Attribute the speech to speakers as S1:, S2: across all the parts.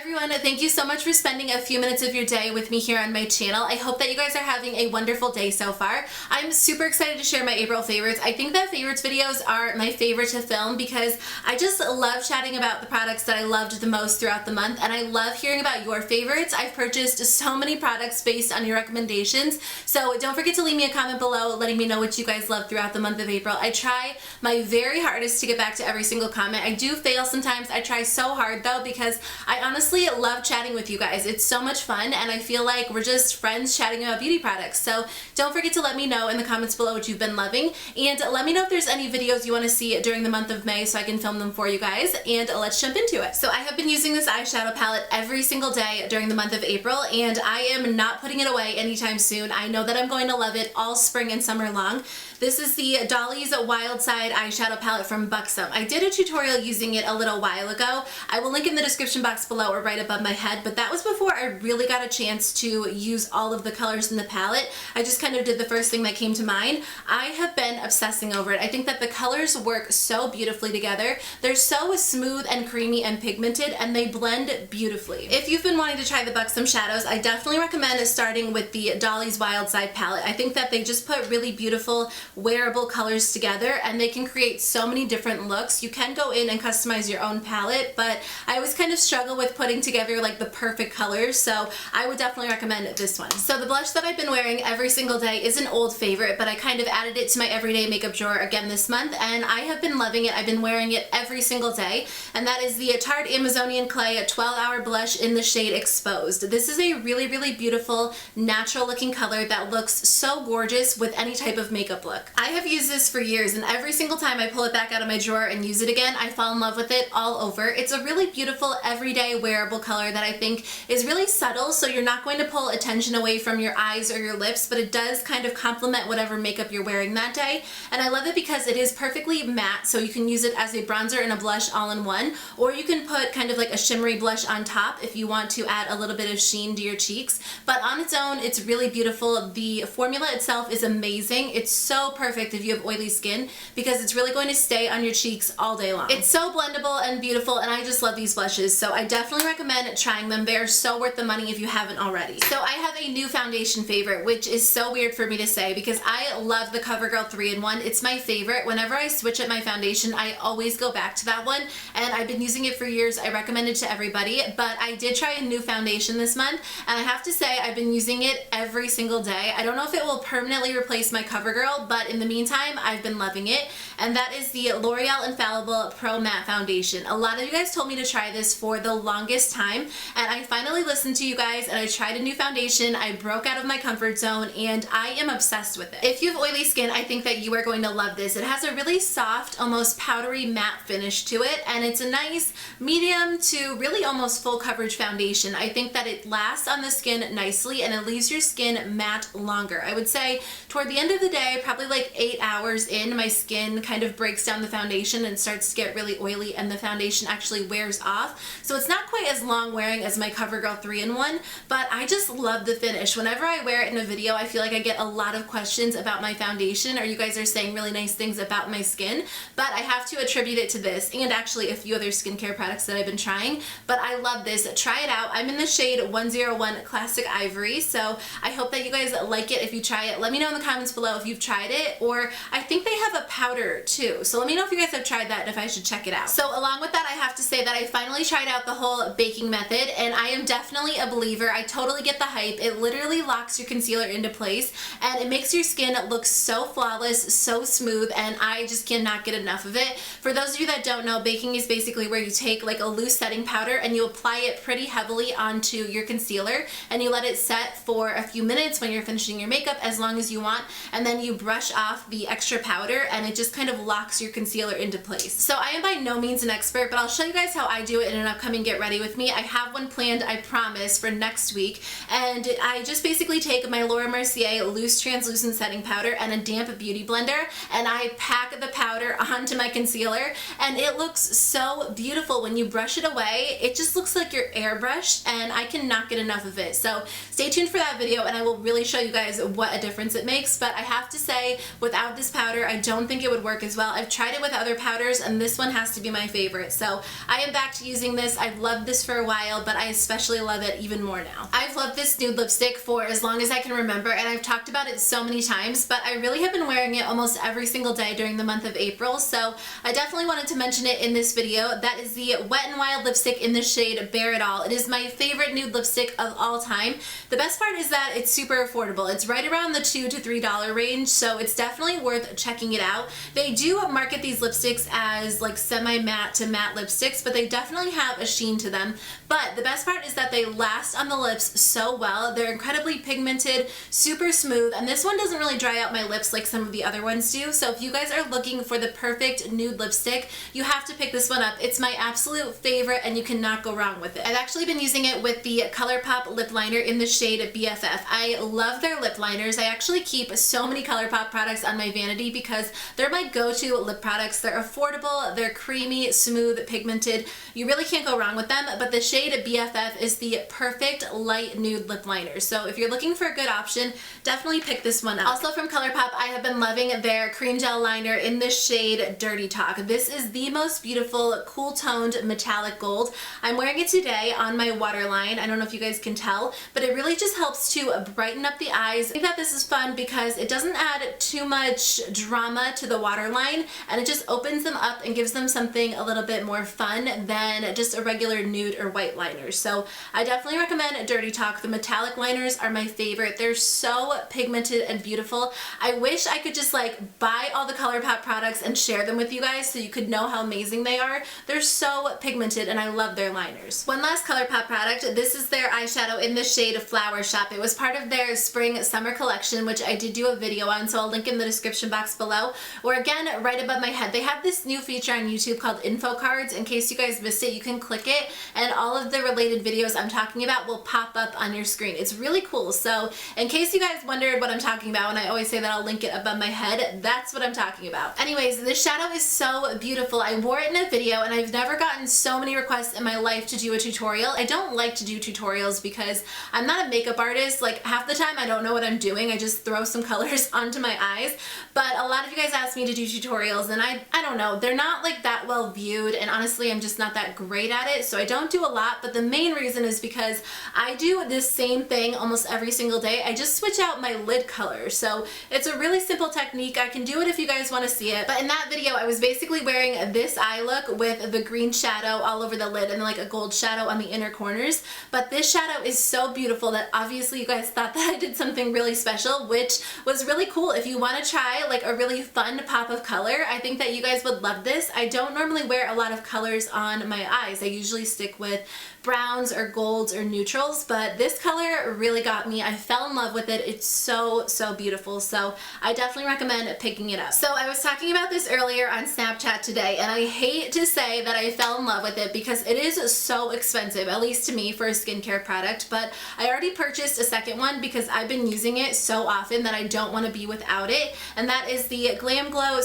S1: everyone, thank you so much for spending a few minutes of your day with me here on my channel. I hope that you guys are having a wonderful day so far. I'm super excited to share my April favorites. I think that favorites videos are my favorite to film because I just love chatting about the products that I loved the most throughout the month, and I love hearing about your favorites. I've purchased so many products based on your recommendations, so don't forget to leave me a comment below letting me know what you guys love throughout the month of April. I try my very hardest to get back to every single comment. I do fail sometimes. I try so hard though because I honestly love chatting with you guys. It's so much fun and I feel like we're just friends chatting about beauty products. So don't forget to let me know in the comments below what you've been loving, and let me know if there's any videos you want to see during the month of May so I can film them for you guys, and let's jump into it. So I have been using this eyeshadow palette every single day during the month of April, and I am not putting it away anytime soon. I know that I'm going to love it all spring and summer long. This is the Dolly's Wild Side eyeshadow palette from Buxom. I did a tutorial using it a little while ago. I will link in the description box below or right above my head, but that was before I really got a chance to use all of the colors in the palette. I just kind of did the first thing that came to mind. I have been obsessing over it. I think that the colors work so beautifully together. They're so smooth and creamy and pigmented, and they blend beautifully. If you've been wanting to try the Buxom shadows, I definitely recommend starting with the Dolly's Wild Side palette. I think that they just put really beautiful wearable colors together and they can create so many different looks. You can go in and customize your own palette, but I always kind of struggle with putting together like the perfect colors, so I would definitely recommend this one. So the blush that I've been wearing every single day is an old favorite, but I kind of added it to my everyday makeup drawer again this month, and I have been loving it. I've been wearing it every single day, and that is the Tarte Amazonian Clay 12-Hour Blush in the shade Exposed. This is a really, really beautiful, natural looking color that looks so gorgeous with any type of makeup look. I have used this for years, and every single time I pull it back out of my drawer and use it again, I fall in love with it all over. It's a really beautiful, everyday wearable color that I think is really subtle, so you're not going to pull attention away from your eyes or your lips, but it does kind of complement whatever makeup you're wearing that day. And I love it because it is perfectly matte, so you can use it as a bronzer and a blush all in one, or you can put kind of like a shimmery blush on top if you want to add a little bit of sheen to your cheeks. But on its own, it's really beautiful. The formula itself is amazing. It's so perfect if you have oily skin because it's really going to stay on your cheeks all day long. It's so blendable and beautiful, and I just love these blushes, so I definitely recommend trying them. They're so worth the money if you haven't already. So I have a new foundation favorite, which is so weird for me to say because I love the CoverGirl 3-in-1. It's my favorite. Whenever I switch up my foundation, I always go back to that one, and I've been using it for years. I recommend it to everybody, but I did try a new foundation this month, and I have to say I've been using it every single day. I don't know if it will permanently replace my CoverGirl, but in the meantime, I've been loving it, and that is the L'Oreal Infallible Pro Matte Foundation. A lot of you guys told me to try this for the longest time, and I finally listened to you guys, and I tried a new foundation. I broke out of my comfort zone, and I am obsessed with it. If you have oily skin, I think that you are going to love this. It has a really soft, almost powdery matte finish to it, and it's a nice medium to really almost full coverage foundation. I think that it lasts on the skin nicely, and it leaves your skin matte longer. I would say toward the end of the day, probably like 8 hours in, my skin kind of breaks down the foundation and starts to get really oily, and the foundation actually wears off. So it's not quite as long wearing as my CoverGirl 3-in-1, but I just love the finish. Whenever I wear it in a video, I feel like I get a lot of questions about my foundation, or you guys are saying really nice things about my skin, but I have to attribute it to this and actually a few other skincare products that I've been trying, but I love this. Try it out. I'm in the shade 101 Classic Ivory, so I hope that you guys like it if you try it. Let me know in the comments below if you've tried it, or I think they have a powder too, so let me know if you guys have tried that and if I should check it out. So along with that, I have to say that I finally tried out the whole baking method, and I am definitely a believer. I totally get the hype. It literally locks your concealer into place, and it makes your skin look so flawless, so smooth, and I just cannot get enough of it. For those of you that don't know, baking is basically where you take like a loose setting powder and you apply it pretty heavily onto your concealer, and you let it set for a few minutes when you're finishing your makeup, as long as you want, and then you brush off the extra powder, and it just kind of locks your concealer into place. So I am by no means an expert, but I'll show you guys how I do it in an upcoming Get Ready With Me. I have one planned, I promise, for next week, and I just basically take my Laura Mercier loose translucent setting powder and a damp beauty blender, and I pack the powder onto my concealer, and it looks so beautiful. When you brush it away, it just looks like you're airbrushed, and I cannot get enough of it. So stay tuned for that video, and I will really show you guys what a difference it makes. But I have to say, day without this powder, I don't think it would work as well. I've tried it with other powders and this one has to be my favorite. So I am back to using this. I've loved this for a while, but I especially love it even more now. I've loved this nude lipstick for as long as I can remember, and I've talked about it so many times, but I really have been wearing it almost every single day during the month of April, so I definitely wanted to mention it in this video. That is the Wet n Wild lipstick in the shade Bare It All. It is my favorite nude lipstick of all time. The best part is that it's super affordable. It's right around the $2 to $3 range, so it's definitely worth checking it out. They do market these lipsticks as like semi-matte to matte lipsticks, but they definitely have a sheen to them. But the best part is that they last on the lips so well. They're incredibly pigmented, super smooth, and this one doesn't really dry out my lips like some of the other ones do. So if you guys are looking for the perfect nude lipstick, you have to pick this one up. It's my absolute favorite and you cannot go wrong with it. I've actually been using it with the ColourPop lip liner in the shade BFF. I love their lip liners. I actually keep so many ColourPop products on my vanity because they're my go-to lip products. They're affordable, they're creamy, smooth, pigmented. You really can't go wrong with them, but the shade BFF is the perfect light nude lip liner. So if you're looking for a good option, definitely pick this one up. Also from ColourPop, I have been loving their cream gel liner in the shade Dirty Talk. This is the most beautiful, cool toned metallic gold. I'm wearing it today on my waterline. I don't know if you guys can tell, but it really just helps to brighten up the eyes. I think that this is fun because it doesn't add too much drama to the waterline, and it just opens them up and gives them something a little bit more fun than just a regular nude or white liner. So I definitely recommend Dirty Talk. The metallic liners are my favorite. They're so pigmented and beautiful. I wish I could just like buy all the ColourPop products and share them with you guys so you could know how amazing they are. They're so pigmented and I love their liners. One last ColourPop product. This is their eyeshadow in the shade Flower Shop. It was part of their spring summer collection, which I did do a video on, so I'll link in the description box below. Or again, right above my head, they have this new feature on YouTube called info cards. In case you guys missed it, you can click it and all of the related videos I'm talking about will pop up on your screen. It's really cool. So in case you guys wondered what I'm talking about, and I always say that I'll link it above my head, that's what I'm talking about. Anyways, this shadow is so beautiful. I wore it in a video and I've never gotten so many requests in my life to do a tutorial. I don't like to do tutorials because I'm not a makeup artist. Like half the time I don't know what I'm doing. I just throw some colors onto my eyes. But a lot of you guys ask me to do tutorials and I don't know. They're not like that well viewed, and honestly I'm just not that great at it, so I don't do a lot. But the main reason is because I do this same thing almost every single day. I just switch out my lid color. So it's a really simple technique. I can do it if you guys want to see it. But in that video I was basically wearing this eye look with the green shadow all over the lid and like a gold shadow on the inner corners. But this shadow is so beautiful that obviously you guys thought that I did something really special, which was really cool. If you want to try like a really fun pop of color, I think that you guys would love this. I don't normally wear a lot of colors on my eyes. I usually stick with browns or golds or neutrals, but this color really got me. I fell in love with it. It's so beautiful, so I definitely recommend picking it up. So I was talking about this earlier on Snapchat today, and I hate to say that I fell in love with it because it is so expensive, at least to me for a skincare product, but I already purchased a second one because I've been using it so often that I don't want to be without it, and that is the GLAMGLOW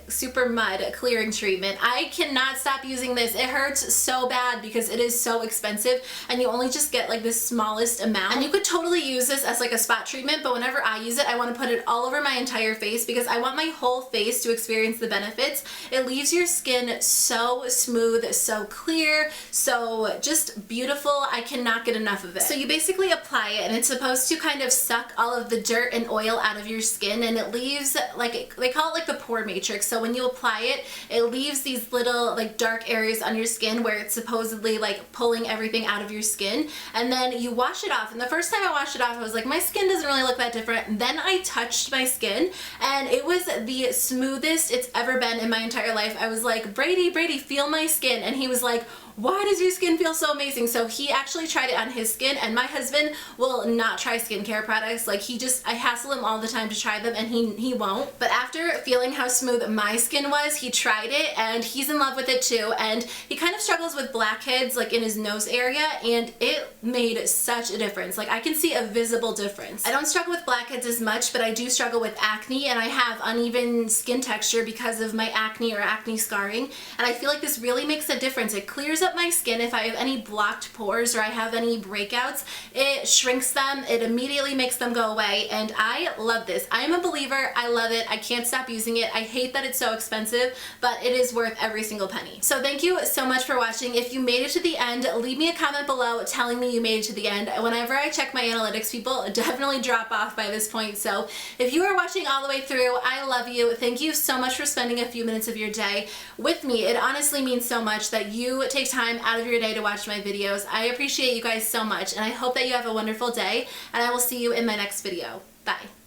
S1: SUPERMUD clearing treatment. I cannot stop using this. It hurts so bad because it is so expensive and you only just get like the smallest amount, and you could totally use this as like a spot treatment, but whenever I use it I want to put it all over my entire face because I want my whole face to experience the benefits. It leaves your skin so smooth, so clear, so just beautiful. I cannot get enough of it. So you basically apply it and it's supposed to kind of suck all of the dirt and oil out of your skin, and it leaves like, they call it like the pore matrix. So when you apply it, it leaves these little like dark areas on your skin where it's supposedly like pulling everything out of your skin, and then you wash it off. And the first time I washed it off I was like, my skin doesn't really look that different. And then I touched my skin and it was the smoothest it's ever been in my entire life. I was like, Brady, feel my skin, and he was like, why does your skin feel so amazing? So he actually tried it on his skin, and my husband will not try skincare products. Like I hassle him all the time to try them and he won't. But after feeling how smooth my skin was, he tried it and he's in love with it too. And he kind of struggles with blackheads like in his nose area, and it made such a difference. Like I can see a visible difference. I don't struggle with blackheads as much, but I do struggle with acne, and I have uneven skin texture because of my acne or acne scarring. And I feel like this really makes a difference. It clears up my skin if I have any blocked pores or I have any breakouts. It shrinks them, it immediately makes them go away, and I love this. I am a believer, I love it, I can't stop using it. I hate that it's so expensive, but it is worth every single penny. So thank you so much for watching. If you made it to the end, leave me a comment below telling me you made it to the end. Whenever I check my analytics, people definitely drop off by this point, so if you are watching all the way through, I love you. Thank you so much for spending a few minutes of your day with me. It honestly means so much that you take time out of your day to watch my videos. I appreciate you guys so much, and I hope that you have a wonderful day, and I will see you in my next video. Bye.